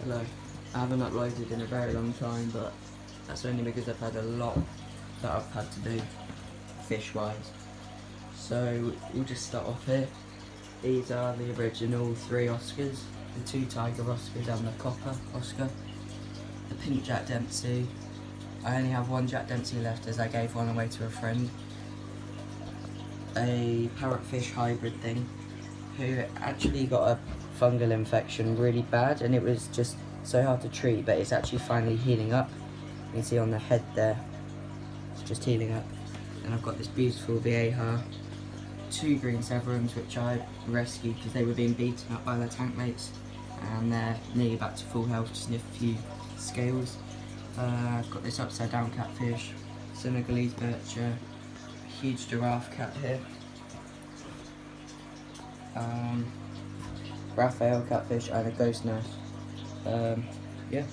Hello. I haven't uploaded in a very long time, but that's only because I've had a lot that I've had to do fish-wise. So we'll just start off here. These are the original 3 Oscars, the 2 Tiger Oscars and the Copper Oscar. The pink Jack Dempsey. I only have 1 Jack Dempsey left as I gave one away to a friend. A parrotfish hybrid thing, who actually got a fungal infection really bad, and it was just so hard to treat, but it's actually finally healing up. You can see on the head there, it's just healing up. And I've got this beautiful Vieja, 2 green Severums which I rescued because they were being beaten up by their tank mates, and they're nearly back to full health, just need a few scales. I've got this upside down catfish, Senegalese bircher, huge giraffe cat here, Raphael catfish and a ghost knife. Yeah,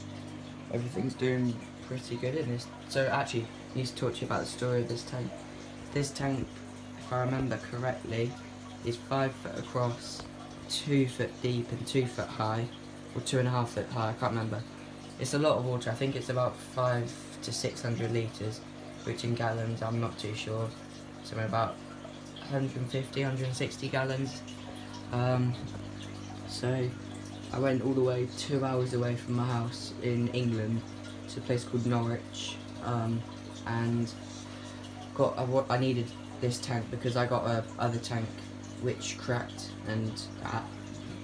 everything's doing pretty good in this. So actually, I need to talk to you about the story of this tank. This tank, if I remember correctly, is 5 foot across, 2 foot deep and 2 foot high, or 2.5 foot high, I can't remember. It's a lot of water. I think it's about 500 to 600 litres, which in gallons I'm not too sure. Somewhere about 150, 160 gallons. So I went all the way 2 hours away from my house in England to a place called Norwich, and I needed this tank because I got a other tank which cracked, and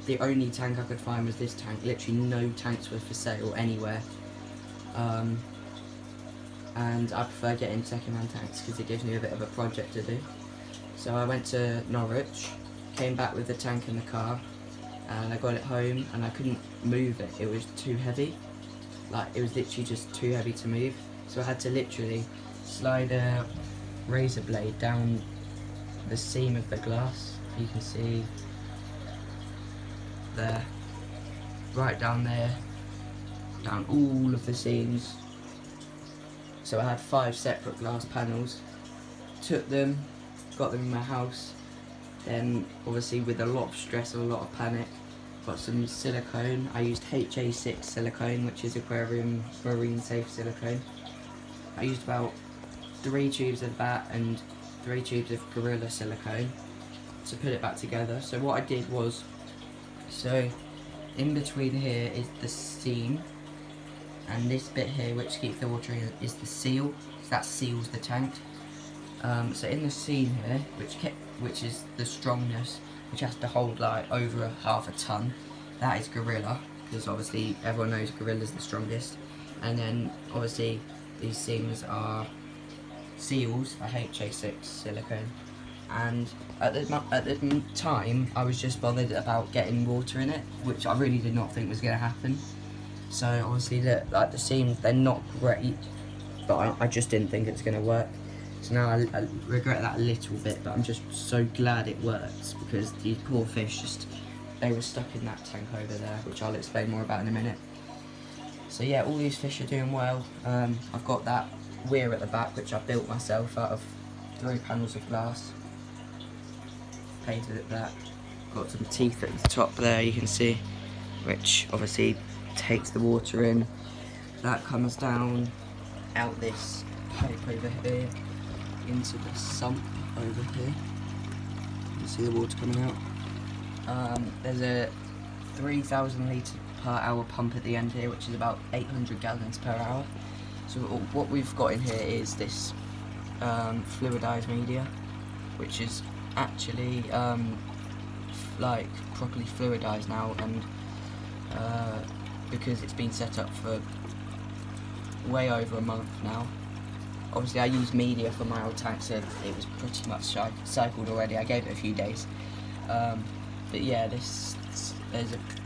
the only tank I could find was this tank. Literally no tanks were for sale anywhere, and I prefer getting second-hand tanks because it gives me a bit of a project to do. So I went to Norwich, came back with the tank in the car, and I got it home and I couldn't move it. It was too heavy. Like, it was literally just too heavy to move. So I had to literally slide a razor blade down the seam of the glass. You can see there, right down there, down all of the seams. So I had 5 separate glass panels. Took them, got them in my house. Then, obviously, with a lot of stress and a lot of panic, got some silicone. I used HA6 silicone, which is aquarium marine safe silicone. I used about 3 tubes of that and 3 tubes of Gorilla silicone to put it back together. So what I did was, so in between here is the seam, and this bit here, which keeps the water in, is the seal. So that seals the tank. So in the seam here, which is the strongness, which has to hold like over half a ton, that is Gorilla, because obviously everyone knows Gorilla's the strongest. And then obviously these seams are seals, a HA6 silicone. And at the time, I was just bothered about getting water in it, which I really did not think was going to happen. So obviously the seams, they're not great, but I just didn't think it's going to work. So now I regret that a little bit, but I'm just so glad it works, because these poor fish they were stuck in that tank over there, which I'll explain more about in a minute. So yeah, all these fish are doing well. I've got that weir at the back, which I built myself out of 3 panels of glass. Painted it black. Got some teeth at the top there, you can see, which obviously takes the water in. That comes down out this pipe over here into the sump over here. You can see the water coming out. There's a 3,000 litre per hour pump at the end here, which is about 800 gallons per hour. So what we've got in here is this fluidized media, which is actually like properly fluidized now, and because it's been set up for way over a month now. Obviously I used media for my old tank, so it was pretty much cycled already. I gave it a few days, but yeah, there's a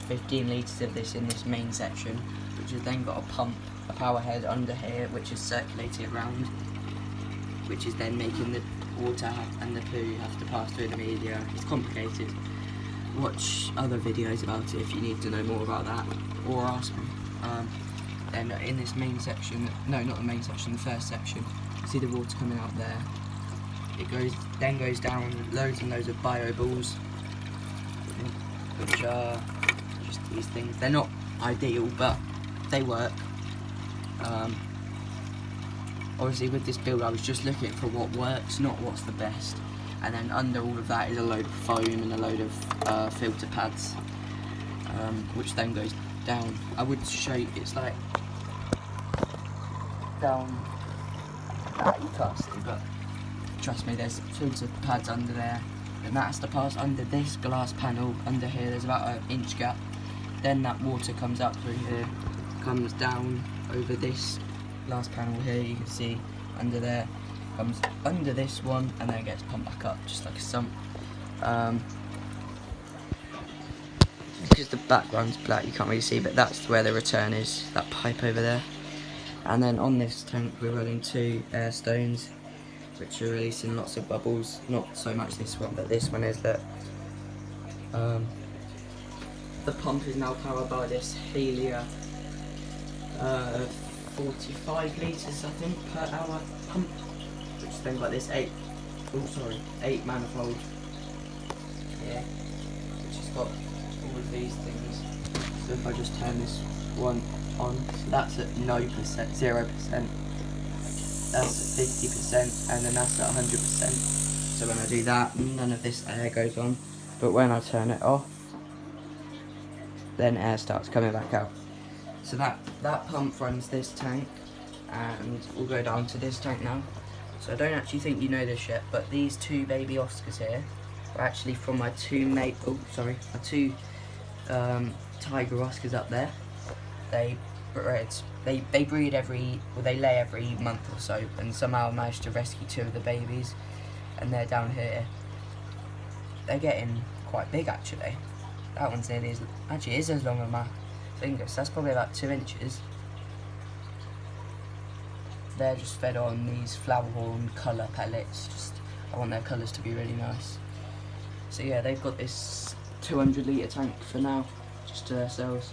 15 litres of this in this main section, which has then got a pump, a power head under here, which is circulated around, which is then making the water and the poo have to pass through the media. It's complicated. Watch other videos about it if you need to know more about that, or ask me. Then in this main section, no, not the main section, the first section, see the water coming out there. It then goes down loads and loads of bio balls, which are just these things. They're not ideal, but they work. Obviously with this build I was just looking for what works, not what's the best. And then under all of that is a load of foam and a load of filter pads, which then goes down. I would show you, it's like down that you can't see, but trust me, there's filter pads under there, and that has to pass under this glass panel. Under here there's about an inch gap, then that water comes up through here, comes down over this glass panel here, you can see under there, comes under this one, and then it gets pumped back up just like a sump. Because the background's black you can't really see, but that's where the return is, that pipe over there. And then on this tank we're running 2 air stones, which are releasing lots of bubbles. Not so much this one, but this one is that. The pump is now powered by this Helia 45 litres I think per hour pump, which then got this 8 manifold here, which has got all of these things. So if I just turn this one on, so that's at no percent, 0%, that's at 50%, and then that's at 100%. So when I do that, none of this air goes on, but when I turn it off, then air starts coming back out. So that pump runs this tank, and we'll go down to this tank now. So I don't actually think you know this yet, but these 2 baby Oscars here are actually from my 2 tiger Oscars up there. They breed they lay every month or so, and somehow I managed to rescue 2 of the babies, and they're down here. They're getting quite big actually. That one's nearly is as long as my fingers. That's probably about 2 inches. They're just fed on these flower horn colour pellets. I want their colours to be really nice. So yeah, they've got this 200 litre tank for now, just to themselves.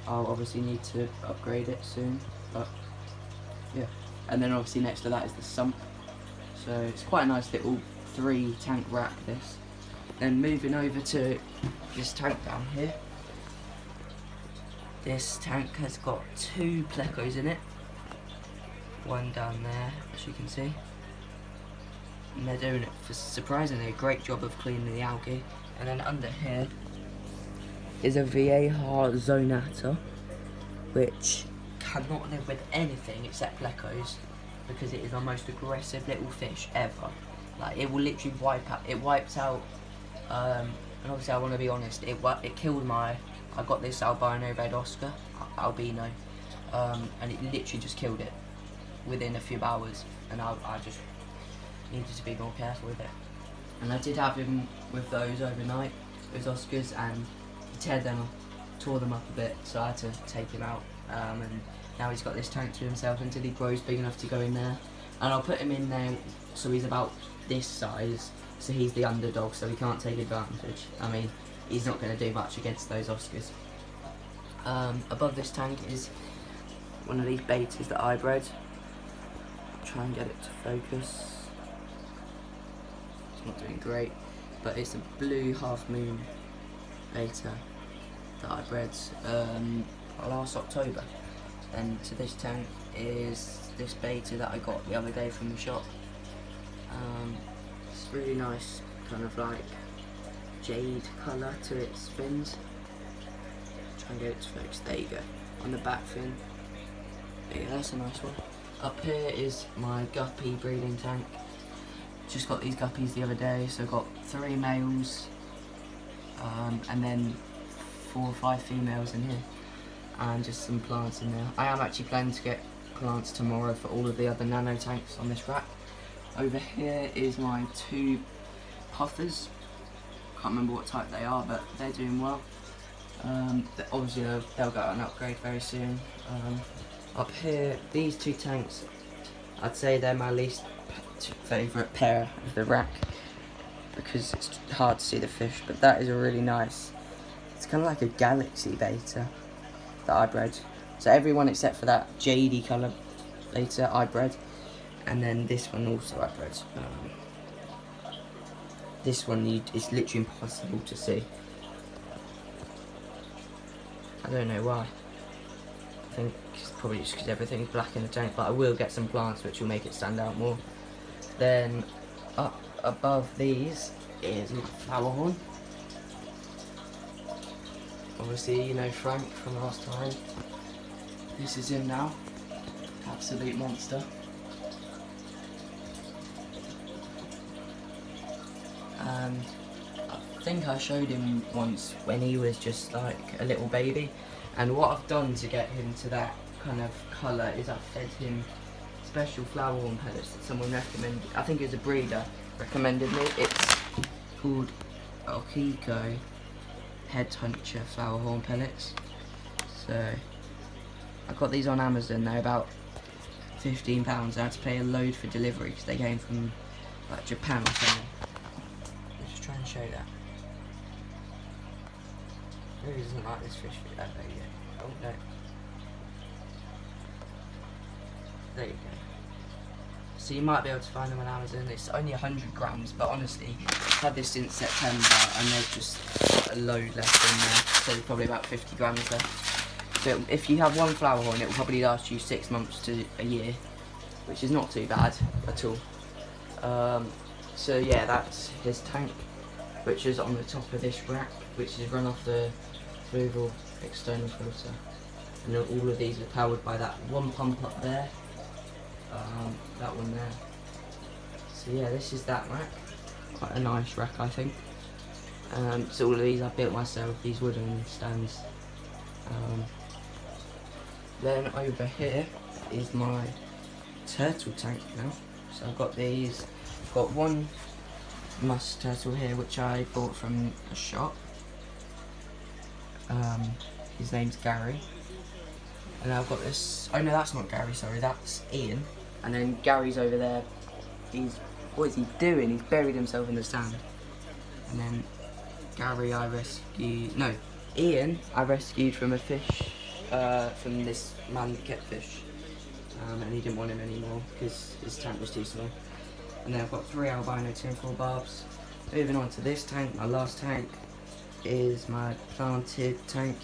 I'll obviously need to upgrade it soon, but yeah. And then obviously next to that is the sump. So it's quite a nice little 3 tank rack this. Then moving over to this tank down here. This tank has got 2 plecos in it. One down there, as you can see. And they're doing it for surprisingly a great job of cleaning the algae. And then under here is a Vieja zonata, which cannot live with anything except plecos, because it is the most aggressive little fish ever. Like, it will literally wipes out, and obviously I want to be honest, it killed I got this albino red Oscar, albino, and it literally just killed it within a few hours, and I just needed to be more careful with it. And I did have him with those overnight, those Oscars, and he tore them up a bit, so I had to take him out, and now he's got this tank to himself until he grows big enough to go in there. And I'll put him in there so he's about this size, so he's the underdog, so he can't take advantage. I mean, he's not going to do much against those Oscars. Above this tank is one of these betas that I bred. Try and get it to focus. It's not doing great, but it's a blue half moon beta that I bred last October. And to this tank is this beta that I got the other day from the shop. It's really nice, kind of like jade colour to its fins. Try and get it to focus. There you go. On the back fin. Yeah, that's a nice one. Up here is my guppy breeding tank. Just got these guppies the other day, so got 3 males, and then 4 or 5 females in here, and just some plants in there. I am actually planning to get plants tomorrow for all of the other nano tanks on this rack. Over here is my 2 puffers. Can't remember what type they are, but they're doing well. Obviously they'll get an upgrade very soon. Up here, these 2 tanks, I'd say they're my least favourite pair of the rack, because it's hard to see the fish, but that is a really nice, it's kind of like a galaxy beta that I bred. So everyone except for that jadey colour beta I bred, and then this one also I bred. This one it's literally impossible to see. I don't know why. I think it's probably just because everything's black in the tank, but I will get some plants which will make it stand out more. Then up above these is my flower horn. Obviously, you know Frank from last time. This is him now. Absolute monster. I think I showed him once when he was just like a little baby, and what I've done to get him to that kind of colour is I've fed him special flower horn pellets that someone recommended. I think it was a breeder recommended me. It's called Okiko Headhunter flower horn pellets. So I got these on Amazon. They're about £15. I had to pay a load for delivery because they came from like Japan or something. Let's just try and show that. Who doesn't like this fish food? There you go. Oh no. There you go. So you might be able to find them on Amazon. It's only 100 grams, but honestly, I've had this since September and there's just a load left in there. So there's probably about 50 grams left. So if you have one flower horn, it will probably last you 6 months to a year, which is not too bad at all. So yeah, that's his tank, which is on the top of this rack, which is run off the Fluval external filter. And all of these are powered by that one pump up there, that one there. So yeah, this is that rack. Quite a nice rack, I think. So all of these I built myself, these wooden stands. Then over here is my turtle tank now. So I've got these. I've got one musk turtle here which I bought from a shop. His name's Gary. And I've got this, oh no, that's not Gary, sorry, that's Ian. And then Gary's over there. What is he doing? He's buried himself in the sand. And then Gary Ian I rescued from a fish, from this man that kept fish. And he didn't want him anymore because his tank was too small. And then I've got 3 albino tinfoil barbs. Moving on to this tank, my last tank is my planted tank.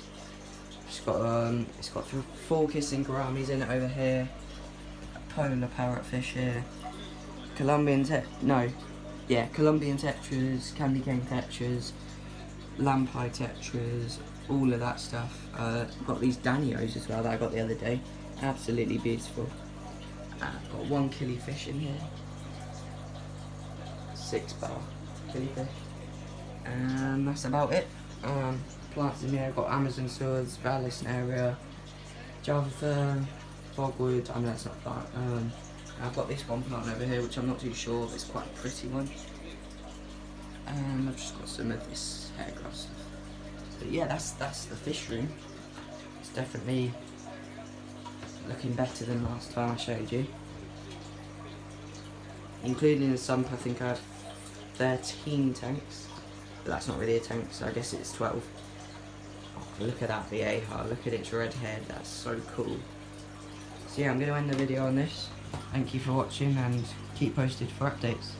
It's got 4 kissing gouramis in it over here, a polar parrotfish here, Colombian tetras, candy cane tetras, lampi tetras, all of that stuff. I've got these Danios as well that I got the other day, absolutely beautiful. I've got 1 killifish in here, 6 bar killifish, and that's about it. Plants in here, I've got Amazon swords, Vallisneria, Java fern, fogwood, I mean that's not a plant. I've got this one plant over here which I'm not too sure, but it's quite a pretty one. And I've just got some of this hair grass stuff. But yeah, that's the fish room. It's definitely looking better than last time I showed you. Including the sump, I think I have 13 tanks. But that's not really a tank, so I guess it's 12. Oh, look at that vieja, look at its red head, that's so cool. So yeah, I'm going to end the video on this. Thank you for watching and keep posted for updates.